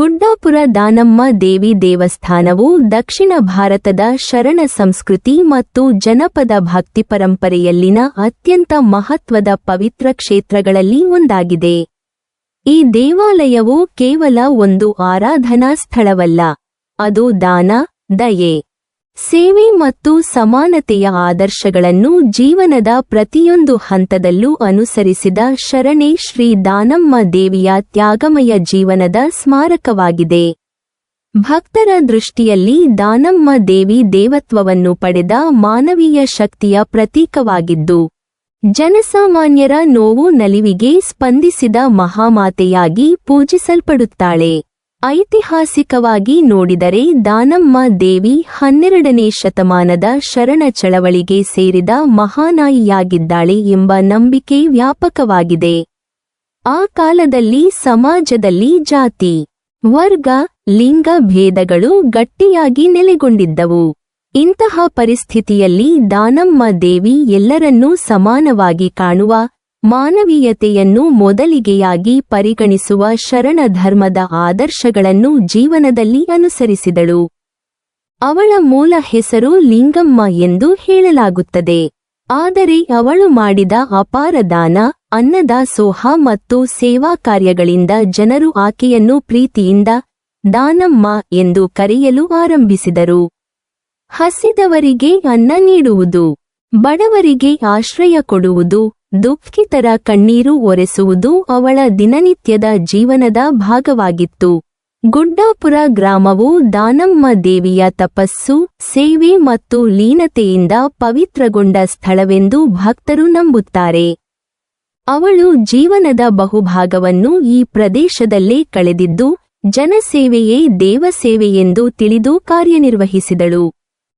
ಗುಡ್ಡಾಪುರ ದಾನಮ್ಮ ದೇವಿ ದೇವಸ್ಥಾನವು ದಕ್ಷಿಣ ಭಾರತದ ಶರಣ ಸಂಸ್ಕೃತಿ ಮತ್ತು ಜನಪದ ಭಕ್ತಿ ಪರಂಪರೆಯಲ್ಲಿನ ಅತ್ಯಂತ ಮಹತ್ವದ ಪವಿತ್ರ ಕ್ಷೇತ್ರಗಳಲ್ಲಿ ಒಂದಾಗಿದೆ. ಈ ದೇವಾಲಯವು ಕೇವಲ ಒಂದು ಆರಾಧನಾ ಸ್ಥಳವಲ್ಲ, ಅದು ದಾನ, ದಯೆ, ಸೇವೆ ಮತ್ತು ಸಮಾನತೆಯ ಆದರ್ಶಗಳನ್ನು ಜೀವನದ ಪ್ರತಿಯೊಂದು ಹಂತದಲ್ಲೂ ಅನುಸರಿಸಿದ ಶರಣೆ ಶ್ರೀ ದಾನಮ್ಮ ದೇವಿಯ ತ್ಯಾಗಮಯ ಜೀವನದ ಸ್ಮಾರಕವಾಗಿದೆ. ಭಕ್ತರ ದೃಷ್ಟಿಯಲ್ಲಿ ದಾನಮ್ಮ ದೇವಿ ದೇವತ್ವವನ್ನು ಪಡೆದ ಮಾನವೀಯ ಶಕ್ತಿಯ ಪ್ರತೀಕವಾಗಿದ್ದು, ಜನಸಾಮಾನ್ಯರ ನೋವು ನಲಿವಿಗೆ ಸ್ಪಂದಿಸಿದ ಮಹಾಮಾತೆಯಾಗಿ ಪೂಜಿಸಲ್ಪಡುತ್ತಾಳೆ. ಐತಿಹಾಸಿಕವಾಗಿ ನೋಡಿದರೆ ದಾನಮ್ಮ ದೇವಿ 12ನೇ ಶತಮಾನದ ಶರಣ ಚಳವಳಿಗೆ ಸೇರಿದ ಮಹಾನಾಯಿಯಾಗಿದ್ದಾಳೆ ಎಂಬ ನಂಬಿಕೆ ವ್ಯಾಪಕವಾಗಿದೆ. ಆ ಕಾಲದಲ್ಲಿ ಸಮಾಜದಲ್ಲಿ ಜಾತಿ, ವರ್ಗ, ಲಿಂಗ ಭೇದಗಳು ಗಟ್ಟಿಯಾಗಿ ನೆಲೆಗೊಂಡಿದ್ದವು. ಇಂತಹ ಪರಿಸ್ಥಿತಿಯಲ್ಲಿ ದಾನಮ್ಮ ದೇವಿ ಎಲ್ಲರನ್ನೂ ಸಮಾನವಾಗಿ ಕಾಣುವ, ಮಾನವೀಯತೆಯನ್ನು ಮೊದಲಿಗೆಯಾಗಿ ಪರಿಗಣಿಸುವ ಶರಣ ಧರ್ಮದ ಆದರ್ಶಗಳನ್ನು ಜೀವನದಲ್ಲಿ ಅನುಸರಿಸಿದಳು. ಅವಳ ಮೂಲ ಹೆಸರು ಲಿಂಗಮ್ಮ ಎಂದು ಹೇಳಲಾಗುತ್ತದೆ. ಆದರೆ ಅವಳು ಮಾಡಿದ ಅಪಾರ ದಾನ, ಅನ್ನದಾಸೋಹ ಮತ್ತು ಸೇವಾ ಕಾರ್ಯಗಳಿಂದ ಜನರು ಆಕೆಯನ್ನು ಪ್ರೀತಿಯಿಂದ ದಾನಮ್ಮ ಎಂದು ಕರೆಯಲು ಆರಂಭಿಸಿದರು. ಹಸಿದವರಿಗೆ ಅನ್ನ ನೀಡುವುದು, ಬಡವರಿಗೆ ಆಶ್ರಯ ಕೊಡುವುದು, ದುಃಖಿತರ ಕಣ್ಣೀರು ಒರೆಸುವುದು ಅವಳ ದಿನನಿತ್ಯದ ಜೀವನದ ಭಾಗವಾಗಿತ್ತು. ಗುಡ್ಡಾಪುರ ಗ್ರಾಮವು ದಾನಮ್ಮ ದೇವಿಯ ತಪಸ್ಸು, ಸೇವೆ ಮತ್ತು ಲೀನತೆಯಿಂದ ಪವಿತ್ರಗೊಂಡ ಸ್ಥಳವೆಂದು ಭಕ್ತರು ನಂಬುತ್ತಾರೆ. ಅವಳು ಜೀವನದ ಬಹುಭಾಗವನ್ನು ಈ ಪ್ರದೇಶದಲ್ಲೇ ಕಳೆದಿದ್ದು, ಜನಸೇವೆಯೇ ದೇವಸೇವೆಯೆಂದು ತಿಳಿದು ಕಾರ್ಯನಿರ್ವಹಿಸಿದಳು.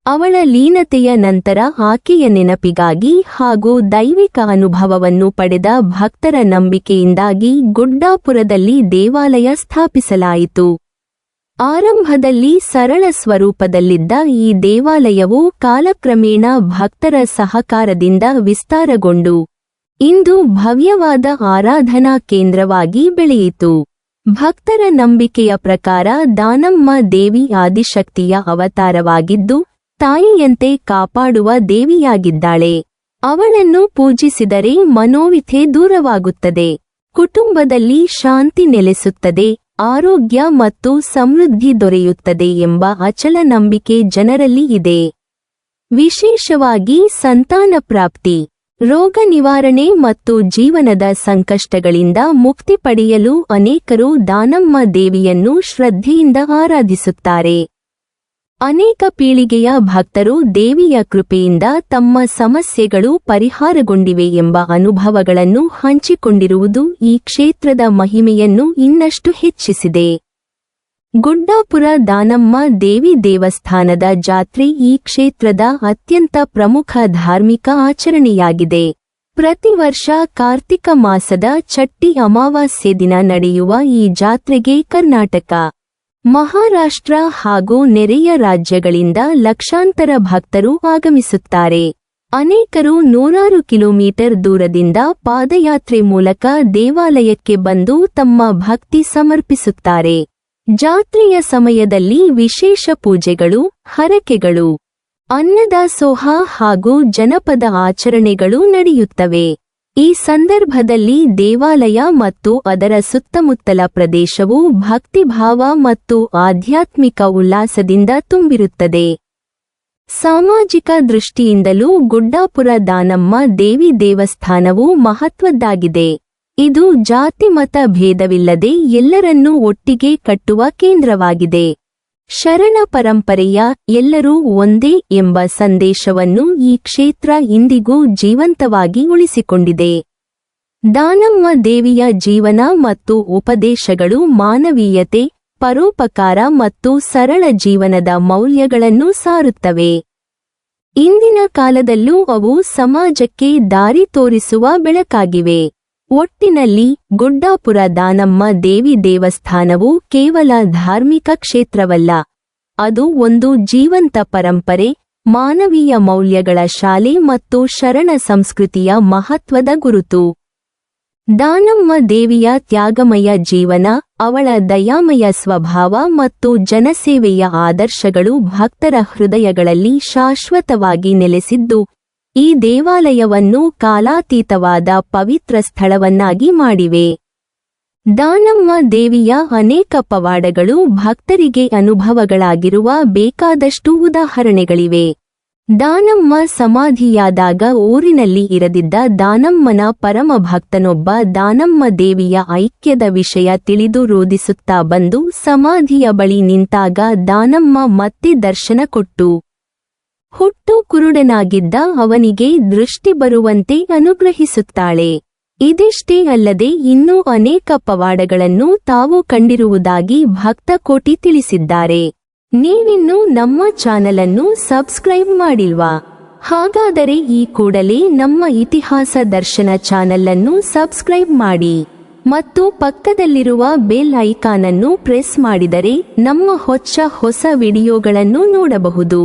ಅವಳ ಲೀನತೆಯ ನಂತರ ಆಕೆಯ ನೆನಪಿಗಾಗಿ ಹಾಗೂ ದೈವಿಕ ಅನುಭವವನ್ನು ಪಡೆದ ಭಕ್ತರ ನಂಬಿಕೆಯಿಂದಾಗಿ ಗುಡ್ಡಾಪುರದಲ್ಲಿ ದೇವಾಲಯ ಸ್ಥಾಪಿಸಲಾಯಿತು. ಆರಂಭದಲ್ಲಿ ಸರಳ ಸ್ವರೂಪದಲ್ಲಿದ್ದ ಈ ದೇವಾಲಯವು ಕಾಲಕ್ರಮೇಣ ಭಕ್ತರ ಸಹಕಾರದಿಂದ ವಿಸ್ತಾರಗೊಂಡು ಇಂದು ಭವ್ಯವಾದ ಆರಾಧನಾ ಕೇಂದ್ರವಾಗಿ ಬೆಳೆಯಿತು. ಭಕ್ತರ ನಂಬಿಕೆಯ ಪ್ರಕಾರ ದಾನಮ್ಮ ದೇವಿ ಆದಿಶಕ್ತಿಯ ಅವತಾರವಾಗಿದ್ದು, ತಾಯಿಯಂತೆ ಕಾಪಾಡುವ ದೇವಿಯಾಗಿದ್ದಾಳೆ. ಅವಳನ್ನು ಪೂಜಿಸಿದರೆ ಮನೋವ್ಯಥೆ ದೂರವಾಗುತ್ತದೆ, ಕುಟುಂಬದಲ್ಲಿ ಶಾಂತಿ ನೆಲೆಸುತ್ತದೆ, ಆರೋಗ್ಯ ಮತ್ತು ಸಮೃದ್ಧಿ ದೊರೆಯುತ್ತದೆ ಎಂಬ ಅಚಲ ನಂಬಿಕೆ ಜನರಲ್ಲಿ ಇದೆ. ವಿಶೇಷವಾಗಿ ಸಂತಾನ ಪ್ರಾಪ್ತಿ, ರೋಗ ನಿವಾರಣೆ ಮತ್ತು ಜೀವನದ ಸಂಕಷ್ಟಗಳಿಂದ ಮುಕ್ತಿ ಪಡೆಯಲು ಅನೇಕರು ದಾನಮ್ಮ ದೇವಿಯನ್ನು ಶ್ರದ್ಧೆಯಿಂದ ಆರಾಧಿಸುತ್ತಾರೆ. ಅನೇಕ ಪೀಳಿಗೆಯ ಭಕ್ತರು ದೇವಿಯ ಕೃಪೆಯಿಂದ ತಮ್ಮ ಸಮಸ್ಯೆಗಳು ಪರಿಹಾರಗೊಂಡಿವೆ ಎಂಬ ಅನುಭವಗಳನ್ನು ಹಂಚಿಕೊಂಡಿರುವುದು ಈ ಕ್ಷೇತ್ರದ ಮಹಿಮೆಯನ್ನು ಇನ್ನಷ್ಟು ಹೆಚ್ಚಿಸಿದೆ. ಗುಡ್ಡಾಪುರ ದಾನಮ್ಮ ದೇವಿ ದೇವಸ್ಥಾನದ ಜಾತ್ರೆ ಈ ಕ್ಷೇತ್ರದ ಅತ್ಯಂತ ಪ್ರಮುಖ ಧಾರ್ಮಿಕ ಆಚರಣೆಯಾಗಿದೆ. ಪ್ರತಿ ವರ್ಷ ಕಾರ್ತಿಕ ಮಾಸದ ಚಟ್ಟಿ ಅಮಾವಾಸ್ಯೆ ದಿನ ನಡೆಯುವ ಈ ಜಾತ್ರೆಗೆ ಕರ್ನಾಟಕ, ಮಹಾರಾಷ್ಟ್ರ ಹಾಗೂ ನೆರೆಯ ರಾಜ್ಯಗಳಿಂದ ಲಕ್ಷಾಂತರ ಭಕ್ತರು ಆಗಮಿಸುತ್ತಾರೆ. ಅನೇಕರು ನೂರಾರು ಕಿಲೋಮೀಟರ್ ದೂರದಿಂದ ಪಾದಯಾತ್ರೆ ಮೂಲಕ ದೇವಾಲಯಕ್ಕೆ ಬಂದು ತಮ್ಮ ಭಕ್ತಿ ಸಮರ್ಪಿಸುತ್ತಾರೆ. ಜಾತ್ರೆಯ ಸಮಯದಲ್ಲಿ ವಿಶೇಷ ಪೂಜೆಗಳು, ಹರಕೆಗಳು, ಅನ್ನದಾಸೋಹ ಹಾಗೂ ಜನಪದ ಆಚರಣೆಗಳು ನಡೆಯುತ್ತವೆ. ಈ ಸಂದರ್ಭದಲ್ಲಿ ದೇವಾಲಯ ಮತ್ತು ಅದರ ಸುತ್ತಮುತ್ತಲ ಪ್ರದೇಶವು ಭಕ್ತಿಭಾವ ಮತ್ತು ಆಧ್ಯಾತ್ಮಿಕ ಉಲ್ಲಾಸದಿಂದ ತುಂಬಿರುತ್ತದೆ. ಸಾಮಾಜಿಕ ದೃಷ್ಟಿಯಿಂದಲೂ ಗುಡ್ಡಾಪುರ ದಾನಮ್ಮ ದೇವಿ ದೇವಸ್ಥಾನವು ಮಹತ್ವದ್ದಾಗಿದೆ. ಇದು ಜಾತಿಮತ ಭೇದವಿಲ್ಲದೆ ಎಲ್ಲರನ್ನೂ ಒಟ್ಟಿಗೆ ಕಟ್ಟುವ ಕೇಂದ್ರವಾಗಿದೆ. ಶರಣ ಪರಂಪರೆಯ ಎಲ್ಲರೂ ಒಂದೇ ಎಂಬ ಸಂದೇಶವನ್ನು ಈ ಕ್ಷೇತ್ರ ಇಂದಿಗೂ ಜೀವಂತವಾಗಿ ಉಳಿಸಿಕೊಂಡಿದೆ. ದಾನಮ್ಮ ದೇವಿಯ ಜೀವನ ಮತ್ತು ಉಪದೇಶಗಳು ಮಾನವೀಯತೆ, ಪರೋಪಕಾರ ಮತ್ತು ಸರಳ ಜೀವನದ ಮೌಲ್ಯಗಳನ್ನು ಸಾರುತ್ತವೆ. ಇಂದಿನ ಕಾಲದಲ್ಲೂ ಅವು ಸಮಾಜಕ್ಕೆ ದಾರಿ ತೋರಿಸುವ ಬೆಳಕಾಗಿವೆ. ಒಟ್ಟಿನಲ್ಲಿ ಗುಡ್ಡಾಪುರ ದಾನಮ್ಮ ದೇವಿ ದೇವಸ್ಥಾನವು ಕೇವಲ ಧಾರ್ಮಿಕ ಕ್ಷೇತ್ರವಲ್ಲ, ಅದು ಒಂದು ಜೀವಂತ ಪರಂಪರೆ, ಮಾನವೀಯ ಮೌಲ್ಯಗಳ ಶಾಲೆ ಮತ್ತು ಶರಣ ಸಂಸ್ಕೃತಿಯ ಮಹತ್ವದ ಗುರುತು. ದಾನಮ್ಮ ದೇವಿಯ ತ್ಯಾಗಮಯ ಜೀವನ, ಅವಳ ದಯಾಮಯ ಸ್ವಭಾವ ಮತ್ತು ಜನಸೇವೆಯ ಆದರ್ಶಗಳು ಭಕ್ತರ ಹೃದಯಗಳಲ್ಲಿ ಶಾಶ್ವತವಾಗಿ ನೆಲೆಸಿದ್ದು, ಈ ದೇವಾಲಯವನ್ನು ಕಾಲಾತೀತವಾದ ಪವಿತ್ರ ಸ್ಥಳವನ್ನಾಗಿ ಮಾಡಿವೆ. ದಾನಮ್ಮ ದೇವಿಯ ಅನೇಕ ಪವಾಡಗಳು ಭಕ್ತರಿಗೆ ಅನುಭವಗಳಾಗಿರುವ ಬೇಕಾದಷ್ಟು ಉದಾಹರಣೆಗಳಿವೆ. ದಾನಮ್ಮ ಸಮಾಧಿಯಾದಾಗ ಊರಿನಲ್ಲಿ ಇರದಿದ್ದ ದಾನಮ್ಮನ ಪರಮ ಭಕ್ತನೊಬ್ಬ ದಾನಮ್ಮ ದೇವಿಯ ಐಕ್ಯದ ವಿಷಯ ತಿಳಿದು ರೋದಿಸುತ್ತಾ ಬಂದು ಸಮಾಧಿಯ ಬಳಿ ನಿಂತಾಗ ದಾನಮ್ಮ ಮತ್ತೆ ದರ್ಶನ ಕೊಟ್ಟು ಹುಟ್ಟು ಕುರುಡನಾಗಿದ್ದ ಅವನಿಗೆ ದೃಷ್ಟಿ ಬರುವಂತೆ ಅನುಗ್ರಹಿಸುತ್ತಾಳೆ. ಇದಿಷ್ಟೇ ಅಲ್ಲದೆ ಇನ್ನೂ ಅನೇಕ ಪವಾಡಗಳನ್ನು ತಾವು ಕಂಡಿರುವುದಾಗಿ ಭಕ್ತ ಕೋಟಿ ತಿಳಿಸಿದ್ದಾರೆ. ನೀವಿನ್ನೂ ನಮ್ಮ ಚಾನಲನ್ನು ಸಬ್ಸ್ಕ್ರೈಬ್ ಮಾಡಿಲ್ವಾ? ಹಾಗಾದರೆ ಈ ಕೂಡಲೇ ನಮ್ಮ ಇತಿಹಾಸ ದರ್ಶನ ಚಾನಲನ್ನು ಸಬ್ಸ್ಕ್ರೈಬ್ ಮಾಡಿ ಮತ್ತು ಪಕ್ಕದಲ್ಲಿರುವ ಬೆಲ್ ಐಕಾನ್ ಅನ್ನು ಪ್ರೆಸ್ ಮಾಡಿದರೆ ನಮ್ಮ ಹೊಸ ವಿಡಿಯೋಗಳನ್ನು ನೋಡಬಹುದು.